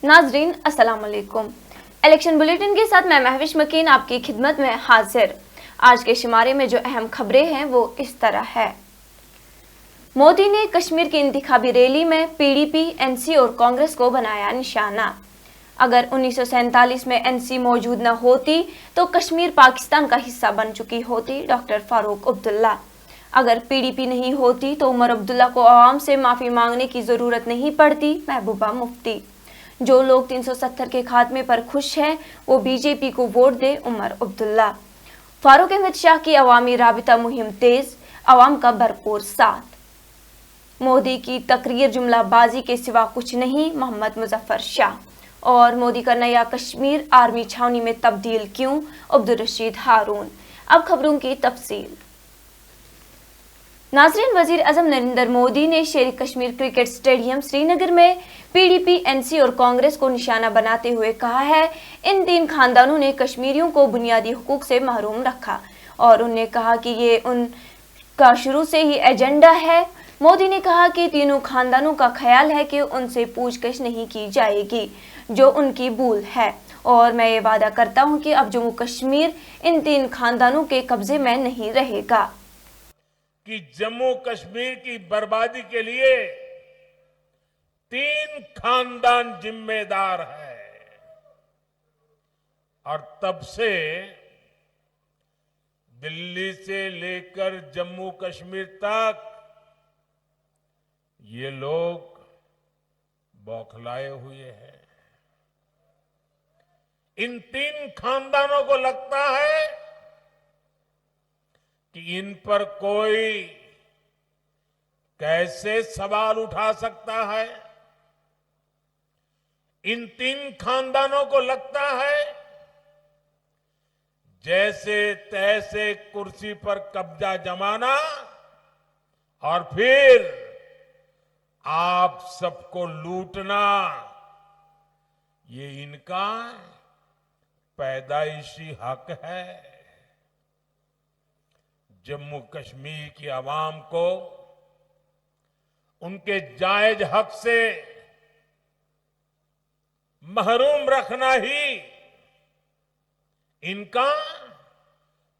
नाजरीन अस्सलाम वालेकुम। इलेक्शन बुलेटिन के साथ मैं महविश मकीन आपकी खिदमत में हाजिर। आज के शुमारे में जो अहम खबरें हैं वो इस तरह है। मोदी ने कश्मीर की इंतखाबी रैली में पीडीपी, एनसी और कांग्रेस को बनाया निशाना। अगर 1947 में एनसी मौजूद न होती तो कश्मीर पाकिस्तान का हिस्सा बन चुकी होती, डॉक्टर फारूक अब्दुल्ला। अगर पीडीपी नहीं होती तो उमर अब्दुल्ला को आवाम से माफी मांगने की जरूरत नहीं पड़ती, महबूबा मुफ्ती। जो लोग 370 के खात्मे पर खुश हैं वो बीजेपी को वोट दे, उमर अब्दुल्ला। फारूक अहमद शाह की अवामी राबिता मुहिम तेज, अवाम का भरपूर साथ। मोदी की तकरीर जुमलाबाजी के सिवा कुछ नहीं, मोहम्मद मुजफ्फर शाह। और मोदी का नया कश्मीर आर्मी छावनी में तब्दील क्यों, अब्दुल रशीद हारून। अब खबरों की तफसील। नाज़रीन, वजीर आज़म नरेंद्र मोदी ने शेर कश्मीर क्रिकेट स्टेडियम श्रीनगर में पीडीपी, एनसी और कांग्रेस को निशाना बनाते हुए कहा है, इन तीन खानदानों ने कश्मीरियों को बुनियादी हुकूक से महरूम रखा और उन्होंने कहा कि ये उनका शुरू से ही एजेंडा है। मोदी ने कहा कि तीनों खानदानों का ख्याल है कि उनसे पूछताछ नहीं की जाएगी, जो उनकी भूल है, और मैं ये वादा करता हूँ कि अब जम्मू कश्मीर इन तीन खानदानों के कब्जे में नहीं रहेगा। कि जम्मू कश्मीर की बर्बादी के लिए तीन खानदान जिम्मेदार है और तब से दिल्ली से लेकर जम्मू कश्मीर तक ये लोग बौखलाए हुए हैं। इन तीन खानदानों को लगता है कि इन पर कोई कैसे सवाल उठा सकता है। इन तीन खानदानों को लगता है जैसे तैसे कुर्सी पर कब्जा जमाना और फिर आप सबको लूटना, ये इनका पैदाइशी हक है। जम्मू कश्मीर की आवाम को उनके जायज हक से महरूम रखना ही इनका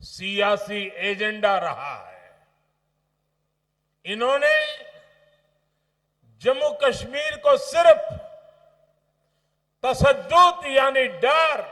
सियासी एजेंडा रहा है। इन्होंने जम्मू कश्मीर को सिर्फ तशद्दुद यानी डर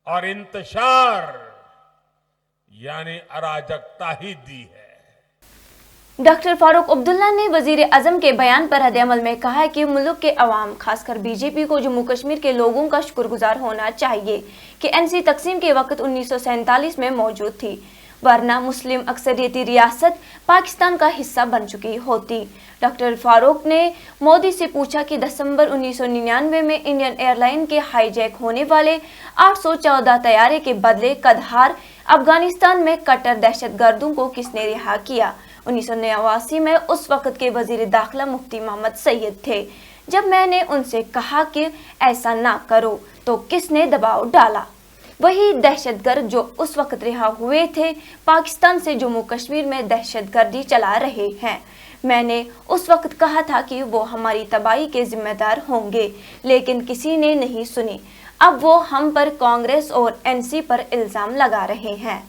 और इंतशार यानी अराजकता ही दी है। डॉक्टर फारूक अब्दुल्ला ने वजीर आजम के बयान पर रद्द-ए-अमल में कहा है कि मुल्क के अवाम, खासकर बीजेपी को जम्मू कश्मीर के लोगों का शुक्रगुजार होना चाहिए कि एनसी तकसीम के वक्त 1947 में मौजूद थी, वरना मुस्लिम अक्सरियती रियासत पाकिस्तान का हिस्सा बन चुकी होती। डॉक्टर फारूक ने मोदी से पूछा कि दिसंबर 1999 में इंडियन एयरलाइन के हाईजैक होने वाले 814 तैयारे के बदले कंधार, अफगानिस्तान में कट्टर दहशतगर्दों को किसने रिहा किया। 1989 में उस वक्त के वजीर दाखिला मुफ्ती मोहम्मद सैयद थे। जब मैंने उनसे कहा कि ऐसा ना करो तो किसने दबाव डाला। वही दहशतगर्द जो उस वक्त रिहा हुए थे, पाकिस्तान से जम्मू कश्मीर में दहशतगर्दी चला रहे हैं। मैंने उस वक्त कहा था कि वो हमारी तबाही के जिम्मेदार होंगे, लेकिन किसी ने नहीं सुनी। अब वो हम पर, कांग्रेस और एनसी पर इल्जाम लगा रहे हैं।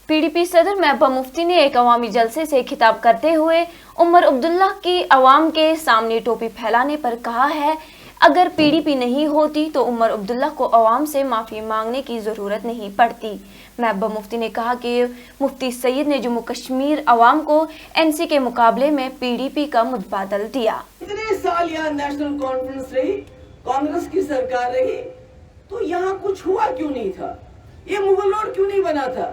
पीडीपी सदर महबूबा मुफ्ती ने एक अवामी जलसे से खिताब करते हुए उमर अब्दुल्ला की अवाम के सामने टोपी फैलाने पर कहा है, अगर पीडीपी नहीं होती तो उमर अब्दुल्ला को अवाम से माफी मांगने की जरूरत नहीं पड़ती। महबूबा मुफ्ती ने कहा कि मुफ्ती सईद ने जम्मू कश्मीर अवाम को एनसी के मुकाबले में पीडीपी का मुतबादल दिया। इतने साल यहाँ नेशनल कॉन्फ्रेंस रही, कांग्रेस की सरकार रही, तो यहाँ कुछ हुआ क्यों नहीं था? ये मुगल रोड क्यों नहीं बना था?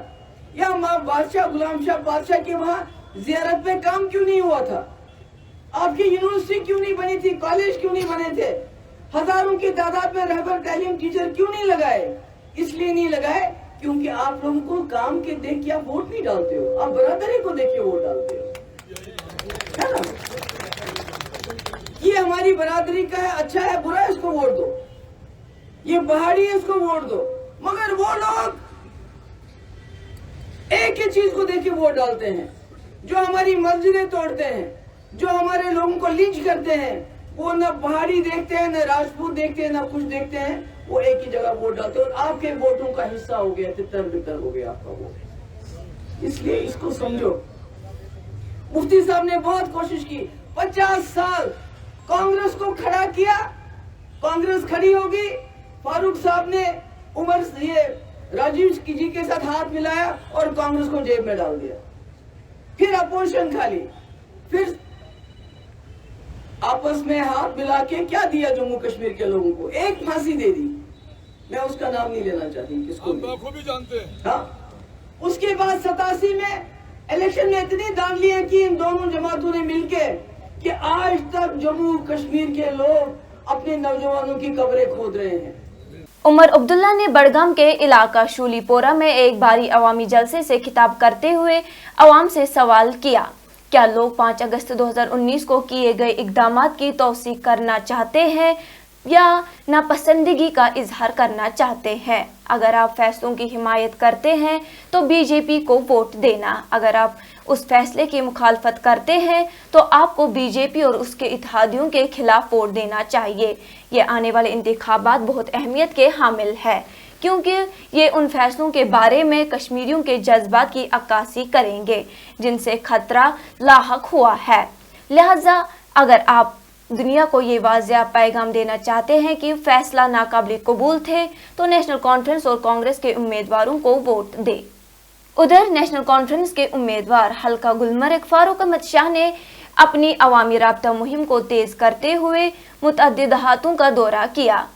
या बादशाह गुलाम शाह बादशाह के वहाँ जियारत पे काम क्यों नहीं हुआ था? आपकी यूनिवर्सिटी क्यों नहीं बनी थी? कॉलेज क्यों नहीं बने थे? हजारों की तादाद में रहबर तालीम टीचर क्यों नहीं लगाए? इसलिए नहीं लगाए क्योंकि आप लोगों को काम के देख के आप वोट नहीं डालते हो, आप बरादरी को देख के वोट डालते हो, है ना? ये हमारी बरादरी का है, अच्छा है, बुरा है, इसको वोट दो। ये पहाड़ी है, इसको वोट दो। मगर वो लोग एक ही चीज को देख के वोट डालते हैं, जो हमारी मस्जिदें तोड़ते हैं, जो हमारे लोगों को लिंच करते हैं, वो न पहाड़ी देखते हैं, न राजपूत देखते हैं, न कुछ देखते हैं, वो एक ही जगह वोट डालते हैं और आपके वोटों का हिस्सा हो गया, तितर बितर हो गया आपका वोट। इसलिए इसको समझो। मुफ्ती साहब ने बहुत कोशिश की, 50 साल कांग्रेस को खड़ा किया, कांग्रेस खड़ी होगी। फारूक साहब ने उमर ये राजीव जी के साथ हाथ मिलाया और कांग्रेस को जेब में डाल दिया। फिर अपोजिशन खाली, फिर आपस में हाथ मिला के क्या दिया जम्मू कश्मीर के लोगों को? एक फांसी दे दी, मैं उसका नाम नहीं लेना चाहती, किसको भी जानते हैं। हाँ, उसके बाद 87 में इलेक्शन में इतनी दान लिया कि इन दोनों जमातों ने मिलके कि आज तक जम्मू कश्मीर के लोग अपने नौजवानों की कब्रें खोद रहे हैं। उमर अब्दुल्ला ने बड़गाम के इलाका शूलीपोरा में एक भारी अवामी जलसे से खिताब करते हुए अवाम से सवाल किया, क्या लोग 5 अगस्त 2019 को किए गए इकदामात की तौसीक करना चाहते हैं या नापसंदगी का इजहार करना चाहते हैं? अगर आप फैसलों की हिमायत करते हैं तो बीजेपी को वोट देना, अगर आप उस फैसले की मुखालफत करते हैं तो आपको बीजेपी और उसके इत्तेहादियों के खिलाफ वोट देना चाहिए। ये आने वाले इंतखाबात बहुत अहमियत के हामिल है, क्योंकि ये उन फैसलों के बारे में कश्मीरियों के जज्बात की अक्कासी करेंगे जिनसे खतरा लाहक हुआ है। लिहाजा अगर आप दुनिया को ये वाज़िया पैगाम देना चाहते हैं कि फैसला नाकाबिल कबूल थे तो नेशनल कॉन्फ्रेंस और कांग्रेस के उम्मीदवारों को वोट दे। उधर नेशनल कॉन्फ्रेंस के उम्मीदवार हल्का गुलमर्ग फारूक अहमद शाह ने अपनी अवामी राब्ता मुहिम को तेज करते हुए मुतअद्दिद देहातों का दौरा किया।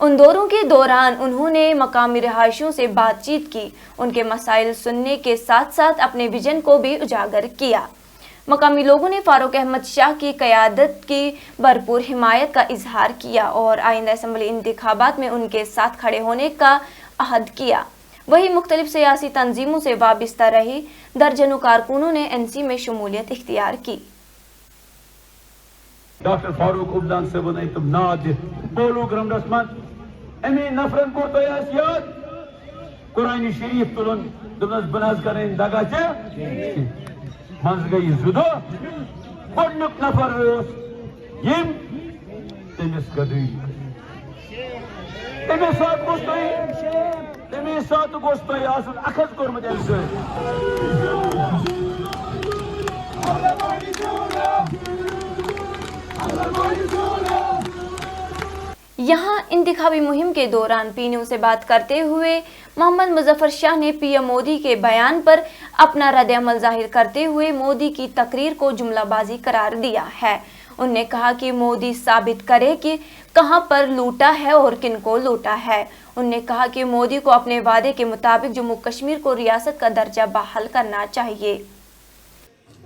उन दौरों के दौरान उन्होंने मकामी रिहायशियों से बातचीत की, उनके मसाइल सुनने के साथ साथ अपने विजन को भी उजागर किया। मकामी लोगों ने फारूक अहमद शाह की क़यादत की भरपूर हिमायत का इजहार किया और आइंदा असम्बली इंतखाबात में उनके साथ खड़े होने का अहद किया। वहीं मुख्तलिफ सियासी तंजीमों से वाबस्ता रही दर्जनों कारकुनों ने एनसी में शमूलियत इख्तियार की। डॉक्टर फारूक उब्दान से बने तुम नाद बोलो ग्रम रस्मत एमी नफरन को तो याद कुरानी शरीफ तुलन दुनस बनस करें दगा चे मंज गई जुदो गोडनुक नफर यम तमिस गदुई तमिस साथ गोस्तोई आसन अखज कोरमत एमसे यहाँ इंतखाबी मुहिम के दौरान पीएनयू से बात करते हुए मोहम्मद मुजफ्फर शाह ने पीएम मोदी के बयान पर अपना रद्द-ए-अमल जाहिर करते हुए मोदी की तकरीर को जुमलाबाजी करार दिया है। उन्होंने कहा कि मोदी साबित करे कि कहां पर लूटा है और किन को लूटा है। उन्होंने कहा कि मोदी को अपने वादे के मुताबिक जम्मू कश्मीर को रियासत का दर्जा बहाल करना चाहिए।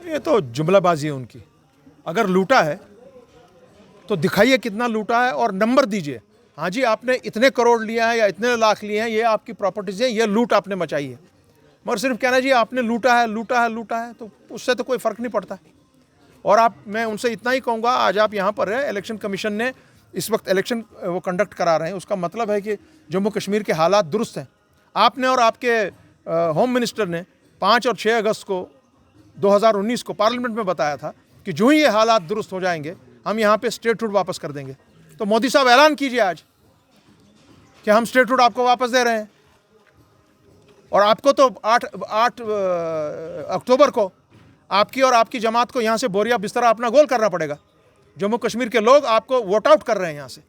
ये तो जुमलाबाजी है उनकी। अगर लूटा है तो दिखाइए कितना लूटा है और नंबर दीजिए। हाँ जी, आपने इतने करोड़ लिया है या इतने लाख लिए हैं, ये आपकी प्रॉपर्टीज़ हैं, ये लूट आपने मचाई है। मगर सिर्फ कहना जी आपने लूटा है तो उससे तो कोई फ़र्क नहीं पड़ता। और मैं उनसे इतना ही कहूँगा, आज आप यहाँ पर हैं, इलेक्शन कमीशन ने इस वक्त इलेक्शन वो कंडक्ट करा रहे हैं, उसका मतलब है कि जम्मू कश्मीर के हालात दुरुस्त हैं। आपने और आपके होम मिनिस्टर ने 5 और 6 अगस्त को 2019 को पार्लियामेंट में बताया था कि जो ही ये हालात दुरुस्त हो जाएंगे हम यहाँ पे स्टेटहुड वापस कर देंगे। तो मोदी साहब ऐलान कीजिए आज कि हम स्टेटहुड आपको वापस दे रहे हैं। और आपको तो 8 अक्टूबर को आपकी और आपकी जमात को यहाँ से बोरिया बिस्तरा अपना गोल करना पड़ेगा। जम्मू कश्मीर के लोग आपको वोट आउट कर रहे हैं यहाँ से।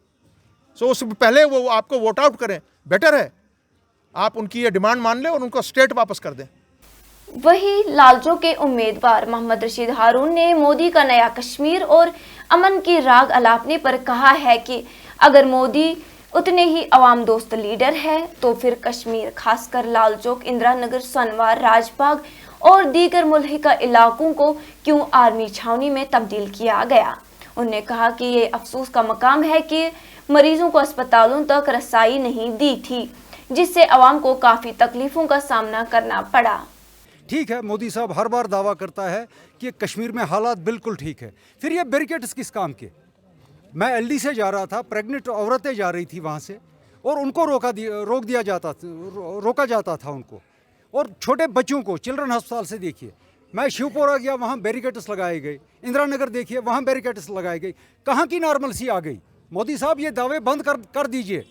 सो उससे पहले वो आपको वोट आउट करें, बेटर है आप उनकी ये डिमांड मान लें और उनको स्टेट वापस कर दें। वही लालचों के उम्मीदवार मोहम्मद रशीद हारून ने मोदी का नया कश्मीर और अमन की राग अलापने पर कहा है कि अगर मोदी उतने ही अवाम दोस्त लीडर है तो फिर कश्मीर, खासकर लाल चौक, इंदिरा नगर, सोनवार, राजबाग और दीगर मुल्हिका इलाकों को क्यों आर्मी छावनी में तब्दील किया गया। उन्होंने कहा कि ये अफसोस का मकाम है कि मरीजों को अस्पतालों तक रसाई नहीं दी थी, जिससे अवाम को काफ़ी तकलीफों का सामना करना पड़ा। ठीक है, मोदी साहब हर बार दावा करता है कि कश्मीर में हालात बिल्कुल ठीक है, फिर ये बैरिकेड्स किस काम के? मैं एलडी से जा रहा था, प्रेग्नेंट औरतें जा रही थी वहाँ से और उनको रोका जाता था उनको, और छोटे बच्चों को चिल्ड्रन अस्पताल से देखिए मैं शिवपुरा गया, वहाँ बैरिकेड्स लगाए गए। इंदिरा नगर देखिए, वहाँ बैरिकेड्स लगाए गए। कहाँ की नॉर्मलसी आ गई? मोदी साहब ये दावे बंद कर दीजिए।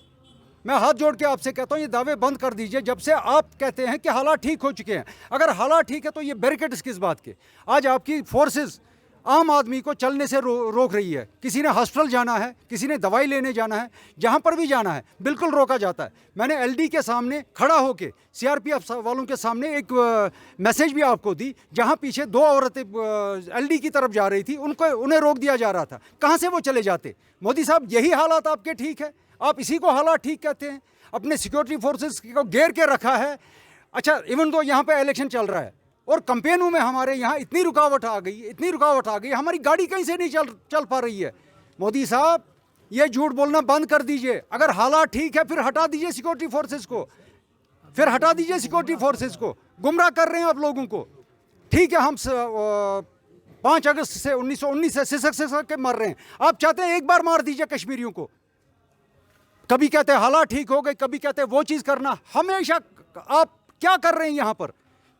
मैं हाथ जोड़ के आपसे कहता हूँ ये दावे बंद कर दीजिए। जब से आप कहते हैं कि हालात ठीक हो चुके हैं, अगर हालात ठीक है तो ये बैरिकेड्स किस बात के? आज आपकी फोर्सेस आम आदमी को चलने से रोक रही है। किसी ने हॉस्पिटल जाना है, किसी ने दवाई लेने जाना है, जहाँ पर भी जाना है बिल्कुल रोका जाता है। मैंने एलडी के सामने खड़ा होके सीआरपीएफ वालों के सामने एक मैसेज भी आपको दी, जहाँ पीछे 2 औरतें एलडी की तरफ जा रही थी, उन्हें रोक दिया जा रहा था। कहाँ से वो चले जाते? मोदी साहब यही हालात आपके ठीक है? आप इसी को हालात ठीक कहते हैं? अपने सिक्योरिटी फोर्सेस को घेर के रखा है। अच्छा, इवन तो यहाँ पे इलेक्शन चल रहा है और कैंपेनों में हमारे यहाँ इतनी रुकावट आ गई, हमारी गाड़ी कहीं से नहीं चल पा रही है। मोदी साहब ये झूठ बोलना बंद कर दीजिए। अगर हालात ठीक है फिर हटा दीजिए सिक्योरिटी फोर्सेस को, गुमराह कर रहे हैं आप लोगों को। ठीक है, हम 5 अगस्त से 1919 से सिसक के मर रहे हैं, आप चाहते हैं एक बार मार दीजिए कश्मीरियों को। कभी कहते हैं हालात ठीक हो गए, कभी कहते हैं वो चीज़ करना। हमेशा आप क्या कर रहे हैं यहाँ पर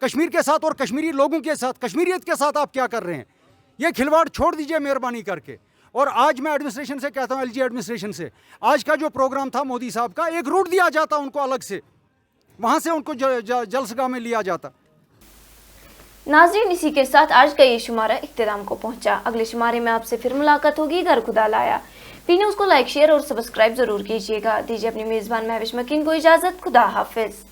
कश्मीर के साथ और कश्मीरी लोगों के साथ, कश्मीरियत के साथ आप क्या कर रहे हैं? ये खिलवाड़ छोड़ दीजिए मेहरबानी करके। और आज मैं एडमिनिस्ट्रेशन से कहता हूँ, एलजी एडमिनिस्ट्रेशन से, आज का जो प्रोग्राम था मोदी साहब का, एक रूट दिया जाता उनको अलग से, वहाँ से उनको जलसगाह में लिया जाता। नाज़रीन, इसी के साथ आज का ये शुमारा इख्तिताम को पहुंचा। अगले शुमारे में आपसे फिर मुलाकात होगी। घर खुदा लाया पी न्यूज़ को लाइक, शेयर और सब्सक्राइब जरूर कीजिएगा। दीजिए अपनी मेज़बान महविश मकीन को इजाज़त। खुदा हाफिज़।